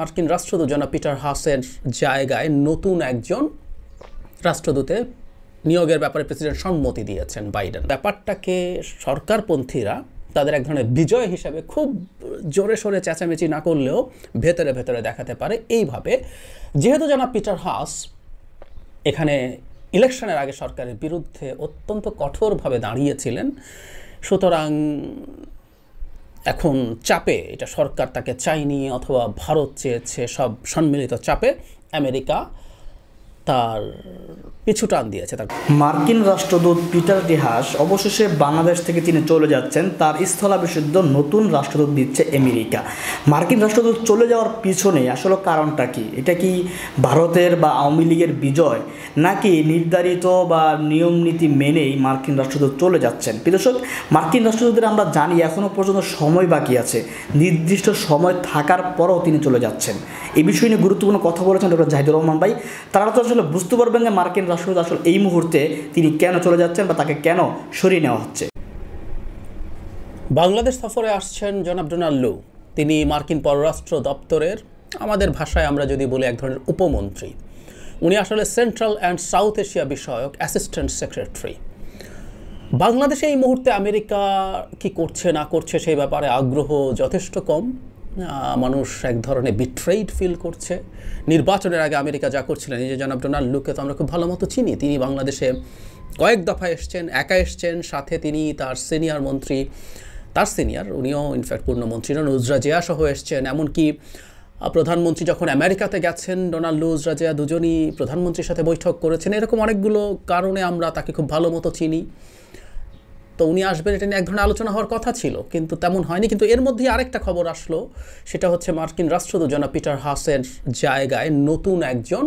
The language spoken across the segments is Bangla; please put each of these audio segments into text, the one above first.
মার্কিন রাষ্ট্রদূত জনাব পিটার হাসের জায়গায় নতুন একজন রাষ্ট্রদূতে নিয়োগের ব্যাপারে প্রেসিডেন্ট সম্মতি দিয়েছেন বাইডেন। ব্যাপারটাকে সরকারপন্থীরা তাদের এক ধরনের বিজয় হিসেবে খুব জোরে সোরে চেঁচামেচি না করলেও ভেতরে ভেতরে দেখাতে পারে এইভাবে, যেহেতু জনাব পিটার হাস এখানে ইলেকশনের আগে সরকারের বিরুদ্ধে অত্যন্ত কঠোরভাবে দাঁড়িয়েছিলেন, সুতরাং এখন চাপে, এটা সরকার তাকে চায়নি অথবা ভারত চেয়েছে, সব সম্মিলিত চাপে আমেরিকা তার পিছু টান দিয়েছে। মার্কিন রাষ্ট্রদূত পিটার ডি হাস অবশেষে বাংলাদেশ থেকে তিনি চলে যাচ্ছেন। তার স্থলাভিষিক্ত নতুন রাষ্ট্রদূত দিচ্ছে আমেরিকা। মার্কিন রাষ্ট্রদূত চলে যাওয়ার পিছনে আসলে কারণটা কি? এটা কি ভারতের বা আওয়ামী লীগের বিজয়, নাকি নির্ধারিত বা নিয়ম নীতি মেনেই মার্কিন রাষ্ট্রদূত চলে যাচ্ছেন? দর্শক, মার্কিন রাষ্ট্রদূতের আমরা জানি এখনও পর্যন্ত সময় বাকি আছে, নির্দিষ্ট সময় থাকার পরও তিনি চলে যাচ্ছেন। এই বিষয় নিয়ে গুরুত্বপূর্ণ কথা বলেছেন ডক্টর জাহিদুর রহমান ভাই। তারা তো আসলে বুঝতে পারবেন যে মার্কিন রাষ্ট্রদূত আসলে এই মুহূর্তে তিনি কেন চলে যাচ্ছেন বা তাকে কেন সরিয়ে নেওয়া হচ্ছে। বাংলাদেশ সফরে আসছেন জনাব ডোনাল্ড লু। তিনি মার্কিন পররাষ্ট্র দপ্তরের, আমাদের ভাষায় আমরা যদি বলি, এক ধরনের উপমন্ত্রী। উনি আসলে সেন্ট্রাল অ্যান্ড সাউথ এশিয়া বিষয়ক অ্যাসিস্ট্যান্ট সেক্রেটারি। বাংলাদেশে এই মুহূর্তে আমেরিকা কি করছে না করছে সেই ব্যাপারে আগ্রহ যথেষ্ট কম। মানুষ এক ধরনের বিট্রেইড ফিল করছে। নির্বাচনের আগে আমেরিকা যা করছিলেন, এই যে জনাব ডোনাল্ড লুকে তো আমরা খুব ভালো মতো চিনি। তিনি বাংলাদেশে কয়েক দফা এসছেন, একা এসছেন, সাথে তিনি তার সিনিয়র মন্ত্রী, তার সিনিয়র, উনিও ইনফ্যাক্ট পূর্ণমন্ত্রী নন, উজরা জিয়া সহ এসছেন। এমনকি প্রধানমন্ত্রী যখন আমেরিকাতে গেছেন, ডোনাল্ড লু, উজরা জিয়া দুজনই প্রধানমন্ত্রীর সাথে বৈঠক করেছেন। এরকম অনেকগুলো কারণে আমরা তাকে খুব ভালো মতো চিনি। তো উনি আসবেন, এটা নিয়ে এক ধরনের আলোচনা হওয়ার কথা ছিল, কিন্তু তেমন হয়নি। কিন্তু এর মধ্যেই আরেকটা খবর আসলো, সেটা হচ্ছে মার্কিন রাষ্ট্রদূত জনাব পিটার হাসের জায়গায় নতুন একজন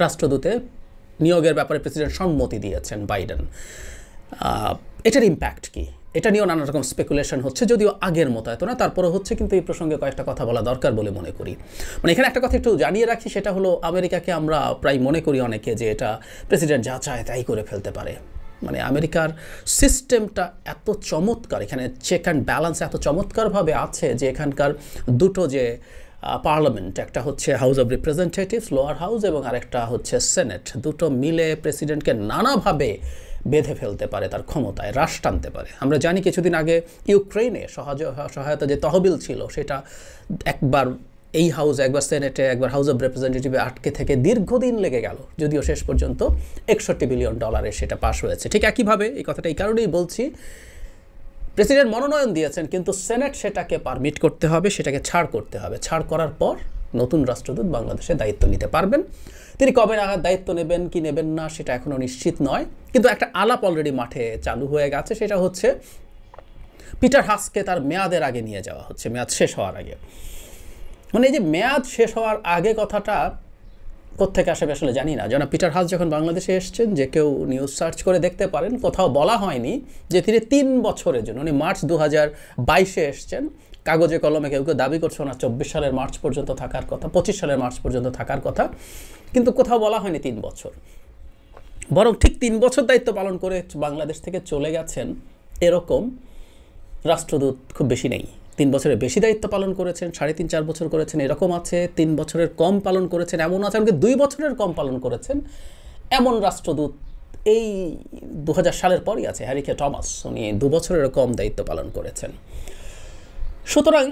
রাষ্ট্রদূতে নিয়োগের ব্যাপারে প্রেসিডেন্ট সম্মতি দিয়েছেন বাইডেন। এটার ইম্প্যাক্ট কি, এটা নিয়েও নানা রকম স্পেকুলেশন হচ্ছে, যদিও আগের মতো এত না, তারপরে হচ্ছে। কিন্তু এই প্রসঙ্গে কয়েকটা কথা বলা দরকার বলে মনে করি। মানে এখানে একটা কথা একটু জানিয়ে রাখি, সেটা হলো আমেরিকাকে আমরা প্রায় মনে করি অনেকে যে এটা প্রেসিডেন্ট যা চায় তাই করে ফেলতে পারে। মানে আমেরিকার সিস্টেমটা এত চমৎকার, এখানে চেক অ্যান্ড ব্যালেন্স এত চমৎকারভাবে আছে যে এখানকার দুটো যে পার্লামেন্ট, একটা হচ্ছে house of representatives, lower house, এবং আরেকটা হচ্ছে সেনেট, দুটো মিলে প্রেসিডেন্টকে নানাভাবে বেঁধে ফেলতে পারে, তার ক্ষমতায় হ্রাস টানতে পারে। আমরা জানি কিছুদিন আগে ইউক্রেনে সহায়তা যে তহবিল ছিল, সেটা একবার এই হাউসে, একবার সেনেটে, একবার হাউস অব রিপ্রেজেন্টেটিভে আটকে থেকে দীর্ঘদিন লেগে গেল, যদিও শেষ পর্যন্ত $61 বিলিয়ন সেটা পাশ হয়েছে। ঠিক একইভাবে এই কথাটা এই কারণেই বলছি, প্রেসিডেন্ট মনোনয়ন দিয়েছেন, কিন্তু সেনেট সেটাকে পারমিট করতে হবে, সেটাকে ছাড় করতে হবে। ছাড় করার পর নতুন রাষ্ট্রদূত বাংলাদেশে দায়িত্ব নিতে পারবেন। তিনি কবে নাগাদ দায়িত্ব নেবেন কি নেবেন না সেটা এখনও নিশ্চিত নয়, কিন্তু একটা আলাপ অলরেডি মাঠে চালু হয়ে গেছে। সেটা হচ্ছে পিটার হাসকে তার মেয়াদের আগে নিয়ে যাওয়া হচ্ছে, মেয়াদ শেষ হওয়ার আগে। মানে এই যে মেয়াদ শেষ হওয়ার আগে কথাটা কোত্থেকে আসবে আসলে জানি না। জনাব পিটার হাস যখন বাংলাদেশে এসছেন, যে কেউ নিউজ সার্চ করে দেখতে পারেন, কোথাও বলা হয়নি যে তিনি 3 বছরের জন্য, উনি মার্চ 2022-এ এসছেন। কাগজে কলমে কেউ কেউ দাবি করছে ওনার 24 সালের মার্চ পর্যন্ত থাকার কথা, 25 সালের মার্চ পর্যন্ত থাকার কথা, কিন্তু কোথাও বলা হয়নি 3 বছর। বরং ঠিক 3 বছর দায়িত্ব পালন করে বাংলাদেশ থেকে চলে গেছেন এরকম রাষ্ট্রদূত খুব বেশি নেই। 3 বছরের বেশি দায়িত্ব পালন করেছেন, 3.5-4 বছর করেছেন, এরকম আছে। 3 বছরের কম পালন করেছেন এমন আছে, এমনকি 2 বছরের কম পালন করেছেন এমন রাষ্ট্রদূত এই 2000 সালের পরই আছে, হ্যারি কে টমাস। উনি 2 বছরের কম দায়িত্ব পালন করেছেন। সুতরাং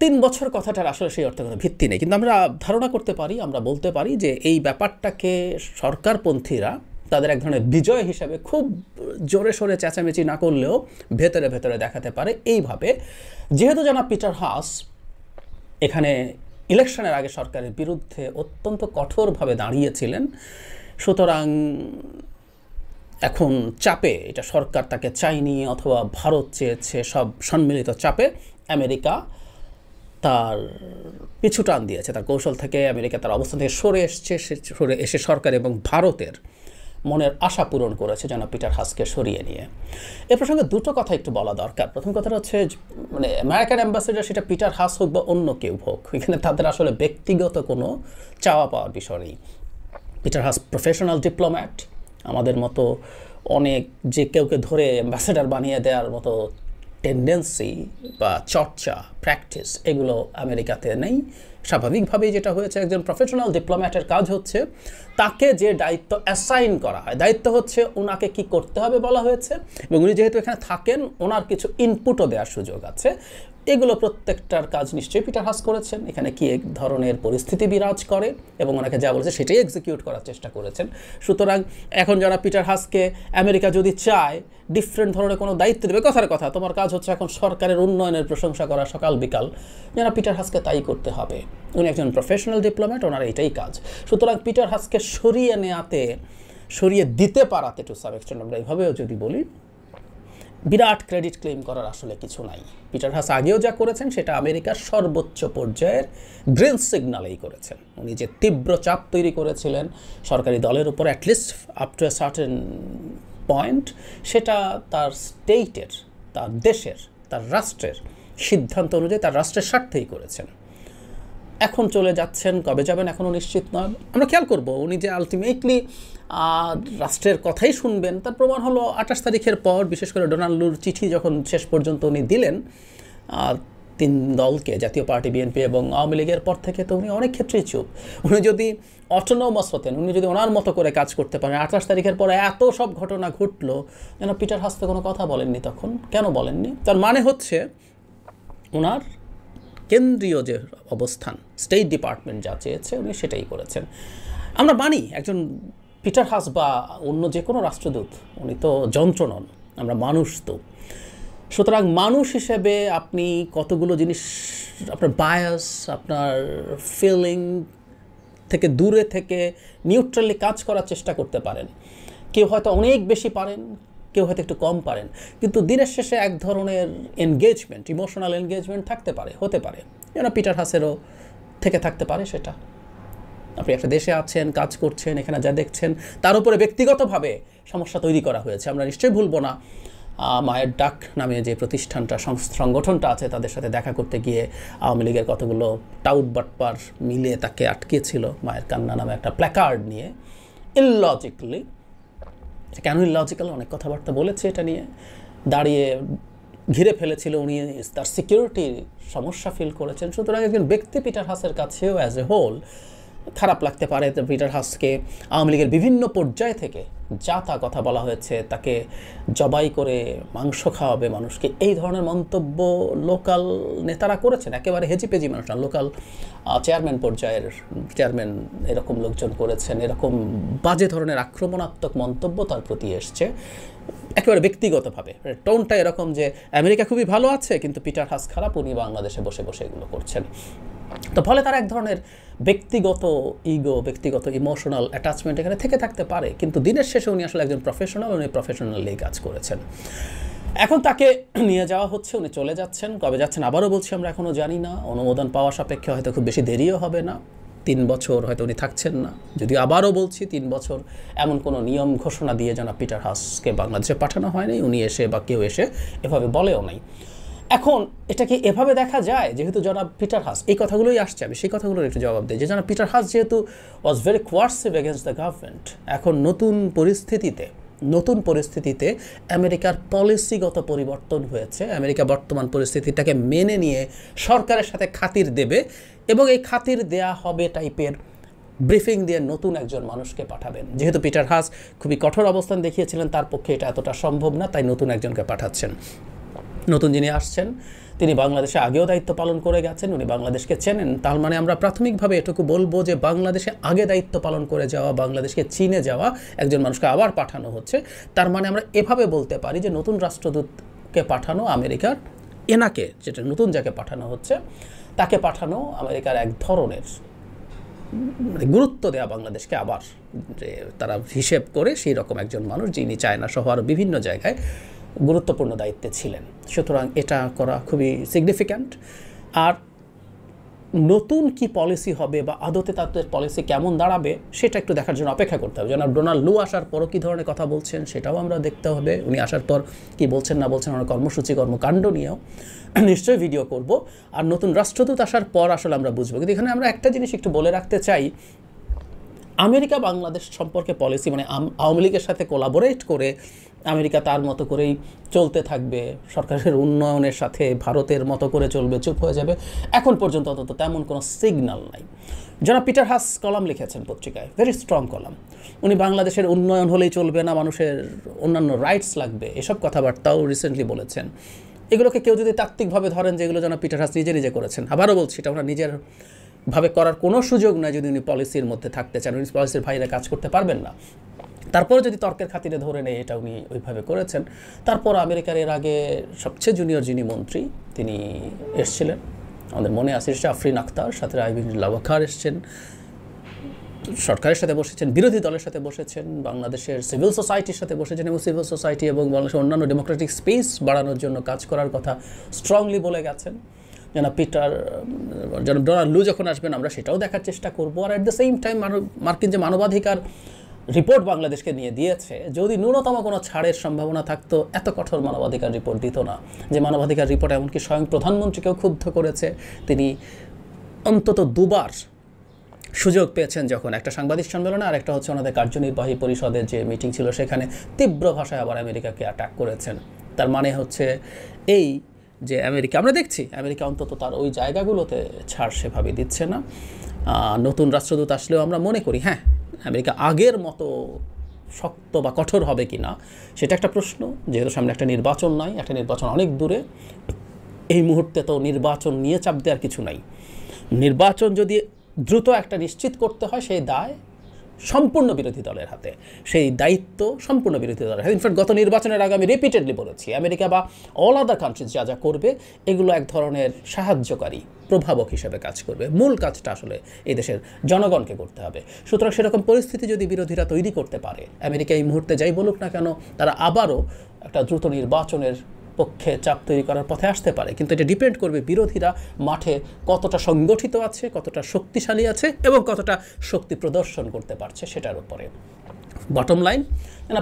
3 বছর কথাটার আসলে সেই অর্থে কোনো ভিত্তি নেই, কিন্তু আমরা ধারণা করতে পারি, আমরা বলতে পারি যে এই ব্যাপারটাকে সরকারপন্থীরা তাদের এক ধরনের বিজয় হিসাবে খুব জোরে সোরে চেঁচামেচি না করলেও ভেতরে ভেতরে দেখাতে পারে এইভাবে, যেহেতু জনাব পিটার হাস এখানে ইলেকশনের আগে সরকারের বিরুদ্ধে অত্যন্ত কঠোরভাবে দাঁড়িয়েছিলেন, সুতরাং এখন চাপে, এটা সরকার তাকে চায়নি অথবা ভারত চেয়েছে, সব সম্মিলিত চাপে আমেরিকা তার পিছু টান দিয়েছে। তার কৌশল থেকে আমেরিকা তার অবস্থান থেকে সরে এসে সরকার এবং ভারতের মনের আশা পূরণ করেছে জনাব পিটার হাসকে সরিয়ে নিয়ে। এ প্রসঙ্গে দুটো কথা একটু বলা দরকার। প্রথম কথাটা হচ্ছে, মানে আমেরিকান অ্যাম্বাসেডার, সেটা পিটার হাস হোক বা অন্য কেউ হোক, এখানে তাদের আসলে ব্যক্তিগত কোনো চাওয়া পাওয়ার বিষয় নেই। পিটার হাস প্রফেশনাল ডিপ্লোম্যাট, আমাদের মতো অনেক যে কেউকে ধরে অ্যাম্বাসেডার বানিয়ে দেওয়ার মতো টেন্ডেন্সি বা চর্চা, প্র্যাকটিস এগুলো আমেরিকাতে নেই। স্বাভাবিকভাবেই যেটা হয়েছে, একজন প্রফেশনাল ডিপ্লোম্যাটের কাজ হচ্ছে তাকে যে দায়িত্ব অ্যাসাইন করা হয়, দায়িত্ব হচ্ছে ওনাকে কি করতে হবে বলা হয়েছে, এবং উনি যেহেতু এখানে থাকেন ওনার কিছু ইনপুটও দেওয়ার সুযোগ আছে। এগুলো প্রত্যেকটার কাজ নিশ্চয়ই পিটার হাস করেছেন। এখানে কি এক ধরনের পরিস্থিতি বিরাজ করে এবং ওনাকে যা বলেছে সেটাই এক্সিকিউট করার চেষ্টা করেছেন। সুতরাং এখন যারা পিটার হাসকে আমেরিকা যদি চায় ডিফারেন্ট ধরনের কোনো দায়িত্ব দেবে, কথার কথা তোমার কাজ হচ্ছে এখন সরকারের উন্নয়নের প্রশংসা করা সকাল বিকাল, যারা পিটার হাসকে তাই করতে হবে। উনি একজন প্রফেশনাল ডিপ্লোম্যাট, ওনার এটাই কাজ। সুতরাং পিটার হাসকে সরিয়ে দিতে পারাতে টু সাম এক্সটেন্ট আমরা এইভাবেও যদি বলি, বিরাট ক্রেডিট ক্লেম করার আসলে কিছু নাই। পিটার হাস আগেও যা করেছেন সেটা আমেরিকার সর্বোচ্চ পর্যায়ের গ্রিন সিগন্যালেই করেছেন। উনি যে তীব্র চাপ তৈরি করেছিলেন সরকারি দলের উপর, at least up to a certain point, সেটা তার স্টেটের, তার দেশের, তার রাষ্ট্রের সিদ্ধান্ত অনুযায়ী তার রাষ্ট্রের স্বার্থেই করেছেন। এখন চলে যাচ্ছেন, কবে যাবেন এখনও নিশ্চিত নয়। আমরা খেয়াল করব উনি যে আলটিমেটলি রাষ্ট্রের কথাই শুনবেন তার প্রমাণ হলো 28 তারিখের পর, বিশেষ করে ডোনাল্ড লুর চিঠি যখন শেষ পর্যন্ত উনি দিলেন 3 দলকে, জাতীয় পার্টি, বিএনপি এবং আওয়ামী লীগের পর থেকে, তো উনি অনেক ক্ষেত্রেই চুপ। উনি যদি অটোনোমাস হতেন, উনি যদি ওনার মতো করে কাজ করতে পারেন, 28 তারিখের পরে এত সব ঘটনা ঘটলো, যেন পিটার হাস তো কোনো কথা বলেননি তখন। কেন বলেননি? তার মানে হচ্ছে ওনার কেন্দ্রীয় যে অবস্থান, স্টেট ডিপার্টমেন্ট যা চেয়েছে উনি সেটাই করেছেন। আমরা মানি একজন পিটার হাস বা অন্য যে কোনো রাষ্ট্রদূত উনি তো যন্ত্র নন, আমরা মানুষ তো। সুতরাং মানুষ হিসেবে আপনি কতগুলো জিনিস, আপনার বায়াস, আপনার ফিলিং থেকে দূরে থেকে নিউট্রালি কাজ করার চেষ্টা করতে পারেন। কেউ হয়তো অনেক বেশি পারেন, কেউ হয়তো একটু কম পারেন, কিন্তু দিনের শেষে এক ধরনের এনগেজমেন্ট, ইমোশনাল এনগেজমেন্ট থাকতে পারে, হতে পারে। যেন পিটার হাসেরও থেকে থাকতে পারে সেটা। আপনি একটা দেশে আছেন, কাজ করছেন, এখানে যা দেখছেন তার উপরে ব্যক্তিগতভাবে সমস্যা তৈরি করা হয়েছে। আমরা নিশ্চয়ই ভুলব না মায়ের ডাক নামে যে প্রতিষ্ঠানটা, সংগঠনটা আছে, তাদের সাথে দেখা করতে গিয়ে আওয়ামী লীগের কতগুলো টাউট বাটপার মিলে তাকে আটকেছিল মায়ের কান্না নামে একটা প্ল্যাকার্ড নিয়ে, ইললজিক্যালি। কেন ইললজিক্যাল? অনেক কথাবার্তা বলেছে এটা নিয়ে, দাঁড়িয়ে ঘিরে ফেলেছিল, উনি তার সিকিউরিটির সমস্যা ফিল করেছেন। সুতরাং একজন ব্যক্তি পিটার হাসের কাছেও অ্যাজ এ হোল খারাপ লাগতে পারে। পিটার হাসকে আওয়ামী লীগের বিভিন্ন পর্যায় থেকে যা তা কথা বলা হয়েছে, তাকে জবাই করে মাংস খাওয়াবে মানুষকে, এই ধরনের মন্তব্য লোকাল নেতারা করেছেন। একেবারে হেজিপেজি মানুষ না, লোকাল চেয়ারম্যান পর্যায়ের চেয়ারম্যান এরকম লোকজন করেছেন। এরকম বাজে ধরনের আক্রমণাত্মক মন্তব্য তার প্রতি এসছে একেবারে ব্যক্তিগতভাবে। টোনটা এরকম যে আমেরিকা খুবই ভালো আছে কিন্তু পিটার হাস খারাপ, উনি বাংলাদেশে বসে বসে এগুলো করছেন। তো ফলে তার এক ধরনের ব্যক্তিগত ইগো, ব্যক্তিগত ইমোশনাল অ্যাটাচমেন্ট এখানে থেকে থাকতে পারে, কিন্তু দিনের শেষে উনি আসলে একজন প্রফেশনাল, উনি প্রফেশনালি কাজ করেছেন। এখন তাকে নিয়ে যাওয়া হচ্ছে, উনি চলে যাচ্ছেন। কবে যাচ্ছেন আবারও বলছি আমরা এখনও জানি না। অনুমোদন পাওয়া সাপেক্ষে হয়তো খুব বেশি দেরিও হবে না, 3 বছর হয়তো উনি থাকছেন না। যদিও আবারও বলছি 3 বছর এমন কোনো নিয়ম ঘোষণা দিয়ে জানা পিটার হাসকে বাংলাদেশে পাঠানো হয়নি, উনি এসে বা কেউ এসে এভাবে বলেও নাই। এখন এটা কি এভাবে দেখা যায়? যেহেতু জনাব পিটার হাস, এই কথাগুলোই আসছে, আমি সেই কথাগুলোর একটু জবাব দিই, যে জনাব পিটার হাস যেহেতু was very coercive against the government, এখন নতুন পরিস্থিতিতে আমেরিকার পলিসিগত পরিবর্তন হয়েছে। আমেরিকা বর্তমান পরিস্থিতিটাকে মেনে নিয়ে সরকারের সাথে খাতির দেবে, এবং এই খাতির দেয়া হবে টাইপের ব্রিফিং দিয়ে নতুন একজন মানুষকে পাঠাবেন। যেহেতু পিটার হাস খুবই কঠোর অবস্থান দেখিয়েছিলেন, তার পক্ষে এটা এতটা সম্ভব না, তাই নতুন একজনকে পাঠাচ্ছেন। নতুন যিনি আসছেন তিনি বাংলাদেশে আগেও দায়িত্ব পালন করে গেছেন, উনি বাংলাদেশকে চেনেন। তার মানে আমরা প্রাথমিকভাবে এটুকু বলবো যে বাংলাদেশে আগে দায়িত্ব পালন করে যাওয়া, বাংলাদেশকে চিনে যাওয়া একজন মানুষকে আবার পাঠানো হচ্ছে। তার মানে আমরা এভাবে বলতে পারি যে নতুন রাষ্ট্রদূতকে পাঠানো আমেরিকার, এনাকে যেটা নতুন যাকে পাঠানো হচ্ছে তাকে পাঠানো আমেরিকার এক ধরনের গুরুত্ব দেওয়া বাংলাদেশকে আবার, যে তারা হিসেব করে সেই রকম একজন মানুষ যিনি চায়না সহ আরও বিভিন্ন জায়গায় গুরুত্বপূর্ণ দায়িত্বে ছিলেন। সুতরাং এটা করা খুবই সিগনিফিক্যান্ট। আর নতুন কি পলিসি হবে বা আদতে তাদের পলিসি কেমন দাঁড়াবে সেটা একটু দেখার জন্য অপেক্ষা করতে হবে। জনাব ডোনাল্ড লু আসার পরও কী ধরনের কথা বলছেন সেটাও আমরা দেখতে হবে। উনি আসার পর কি বলছেন না বলছেন, ওনার কর্মসূচি কর্মকাণ্ড নিয়েও নিশ্চয়ই ভিডিও করব। আর নতুন রাষ্ট্রদূত আসার পর আসলে আমরা বুঝবো। কিন্তু এখানে আমরা একটা জিনিস একটু বলে রাখতে চাই, আমেরিকা বাংলাদেশ সম্পর্কে পলিসি মানে আওয়ামী লীগের সাথে কোলাবোরেট করে আমেরিকা তার মতো করেই চলতে থাকবে, সরকারের উন্নয়নের সাথে ভারতের মতো করে চলবে, চুপ হয়ে যাবে, এখন পর্যন্ত অন্তত তেমন কোনো সিগন্যাল নাই। জনাব পিটার হাস কলাম লিখেছেন পত্রিকায়, ভেরি স্ট্রং কলাম। উনি বাংলাদেশের উন্নয়ন হলেই চলবে না, মানুষের অন্যান্য রাইটস লাগবে, এসব কথাবার্তাও রিসেন্টলি বলেছেন। এগুলোকে কেউ যদি তাত্ত্বিকভাবে ধরেন যে এগুলো জনাব পিটার হাস নিজে নিজে করেছেন, আবারও বলছি এটা ওনার নিজের ভাবে করার কোনো সুযোগ নাই যদি উনি পলিসির মধ্যে থাকতে চান, উনি পলিসির বাইরে কাজ করতে পারবেন না। তারপরে যদি তর্কের খাতিরে ধরে নেয় এটা উনি ওইভাবে করেছেন। তারপর আমেরিকার এর আগে সবচেয়ে জুনিয়র যিনি মন্ত্রী তিনি এসছিলেন, আমাদের মনে আছে আফরিন আক্তার, সাথে আইবিনুল্লাহ ওয়াকার এসছেন, সরকারের সাথে বসেছেন, বিরোধী দলের সাথে বসেছেন, বাংলাদেশের সিভিল সোসাইটির সাথে বসেছেন এবং সিভিল সোসাইটি এবং বাংলাদেশের অন্যান্য ডেমোক্রেটিক স্পেস বাড়ানোর জন্য কাজ করার কথা স্ট্রংলি বলে গেছেন। জনাব ডোনাল্ড লু যখন আসবেন আমরা সেটাও দেখার চেষ্টা করবো। আর অ্যাট দ্য সেম টাইম মার্কিন যে মানবাধিকার রিপোর্ট বাংলাদেশকে নিয়ে দিয়েছে, যদি ন্যূনতম কোনো ছাড়ের সম্ভাবনা থাকতো এত কঠোর মানবাধিকার রিপোর্ট দিত না। যে মানবাধিকার রিপোর্ট এমনকি স্বয়ং প্রধানমন্ত্রীকেও ক্ষুব্ধ করেছে। তিনি অন্তত দুবার সুযোগ পেয়েছেন, যখন একটা সাংবাদিক সম্মেলনে আর একটা হচ্ছে ওনাদের কার্যনির্বাহী পরিষদের যে মিটিং ছিল সেখানে তীব্র ভাষায় আবার আমেরিকাকে অ্যাটাক করেছেন। তার মানে হচ্ছে এই যে আমেরিকা, আমরা দেখছি আমেরিকা অন্তত তার ওই জায়গাগুলোতে ছাড় সেভাবে দিচ্ছে না। নতুন রাষ্ট্রদূত আসলেও আমরা মনে করি হ্যাঁ আমেরিকা আগের মতো শক্ত বা কঠোর হবে কি না সেটা একটা প্রশ্ন, যেহেতু সামনে একটা নির্বাচন নাই, একটা নির্বাচন অনেক দূরে। এই মুহূর্তে তো নির্বাচন নিয়ে চাপ দেওয়ার কিছু নাই। নির্বাচন যদি দ্রুত একটা নিশ্চিত করতে হয় সেই দায় সম্পূর্ণ বিরোধী দলের হাতে, সেই দায়িত্ব সম্পূর্ণ বিরোধী দলের হাতে। ইনফ্যাক্ট গত নির্বাচনের আগে আমি রিপিটেডলি বলেছি আমেরিকা বা অল আদার কান্ট্রিজ যা যা করবে এগুলো এক ধরনের সাহায্যকারী প্রভাবক হিসেবে কাজ করবে, মূল কাজটা আসলে এই দেশের জনগণকে করতে হবে। সুতরাং সেরকম পরিস্থিতি যদি বিরোধীরা তৈরি করতে পারে, আমেরিকা এই মুহূর্তে যাই বলুক না কেন তারা আবারও একটা দ্রুত নির্বাচনের পক্ষে চাপ তৈরি করার পথে আসতে পারে। কিন্তু এটা ডিপেন্ড করবে বিরোধীরা মাঠে কতটা সংগঠিত আছে, কতটা শক্তিশালী আছে এবং কতটা শক্তি প্রদর্শন করতে পারছে সেটার উপরে। বটম লাইন,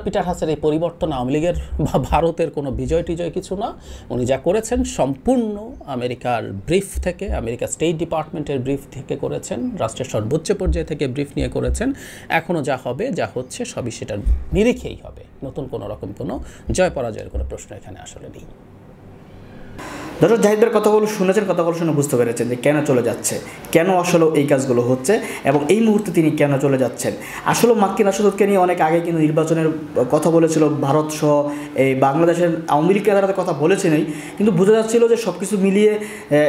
পিটার হাসের এই পরিবর্তন আওয়ামী লীগের বা ভারতের কোনো বিজয় টিজয় কিছু না। উনি যা করেছেন সম্পূর্ণ আমেরিকার ব্রিফ থেকে, আমেরিকা স্টেট ডিপার্টমেন্টের ব্রিফ থেকে করেছেন, রাষ্ট্রের সর্বোচ্চ পর্যায় থেকে ব্রিফ নিয়ে করেছেন। এখনও যা হবে যা হচ্ছে সবই সেটার নিরিখেই হবে, নতুন কোনো রকম কোনো জয় পরাজয়ের কোনো প্রশ্ন এখানে আসলে নেই। দর্শক, জাহিদের কথাগুলো শুনেছেন, কথাগুলো শুনে বুঝতে পেরেছেন যে কেন চলে যাচ্ছে, কেন আসলে এই কাজগুলো হচ্ছে এবং এই মুহূর্তে তিনি কেন চলে যাচ্ছেন। আসলে মার্কিন রাষ্ট্রদূতকে নিয়ে অনেক আগে কিন্তু নির্বাচনের কথা বলেছিল ভারত সহ এই বাংলাদেশের আওয়ামী লীগ নেতারা কথা বলেছেনই, কিন্তু বোঝা যাচ্ছিল যে সব কিছু মিলিয়ে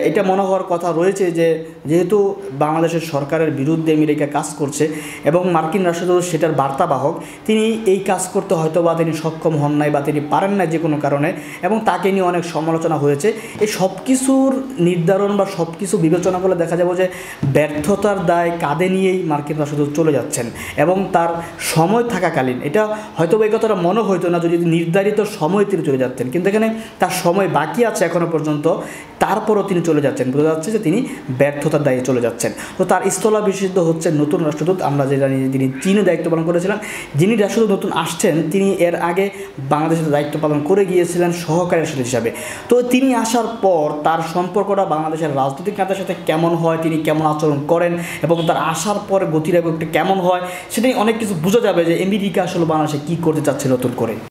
এটা মনে হওয়ার কথা রয়েছে যে যেহেতু বাংলাদেশের সরকারের বিরুদ্ধে আমেরিকা কাজ করছে এবং মার্কিন রাষ্ট্রদূত সেটার বার্তাবাহক, তিনি এই কাজ করতে হয়তো বা তিনি সক্ষম হন নাই বা তিনি পারেন না যে কোনো কারণে, এবং তাকে নিয়ে অনেক সমালোচনা হয়েছে। এই সব কিছুর নির্ধারণ বা সব কিছু বিবেচনা করলে দেখা যাবে যে ব্যর্থতার দায় কাঁধে নিয়েই মার্কিন রাষ্ট্রদূত চলে যাচ্ছেন এবং তার সময় থাকাকালীন, এটা হয়তো এই কথাটা মনে হইতো না যদি নির্ধারিত সময় তিনি চলে যাচ্ছেন, কিন্তু এখানে তার সময় বাকি আছে এখনও পর্যন্ত, তারপরও তিনি চলে যাচ্ছেন, বোঝা যাচ্ছে যে তিনি ব্যর্থতার দায়ে চলে যাচ্ছেন। তো তার স্থলাভিষিক্ত হচ্ছে নতুন রাষ্ট্রদূত। আমরা যে জানি তিনি চীনে দায়িত্ব পালন করেছিলেন, যিনি রাষ্ট্রদূত নতুন আসছেন তিনি এর আগে বাংলাদেশের দায়িত্ব পালন করে গিয়েছিলেন সহকারী রাষ্ট্রদূত হিসাবে। তো তিনি আসার পর তার সম্পর্কটা বাংলাদেশের রাজনৈতিক নেতার সাথে কেমন হয়, তিনি কেমন আচরণ করেন এবং তার আসার পরে গতিরেখাটা কেমন হয়, সেটাই অনেক কিছু বোঝা যাবে যে আমেরিকা আসলে বাংলাদেশে কী করতে চাচ্ছে নতুন করে।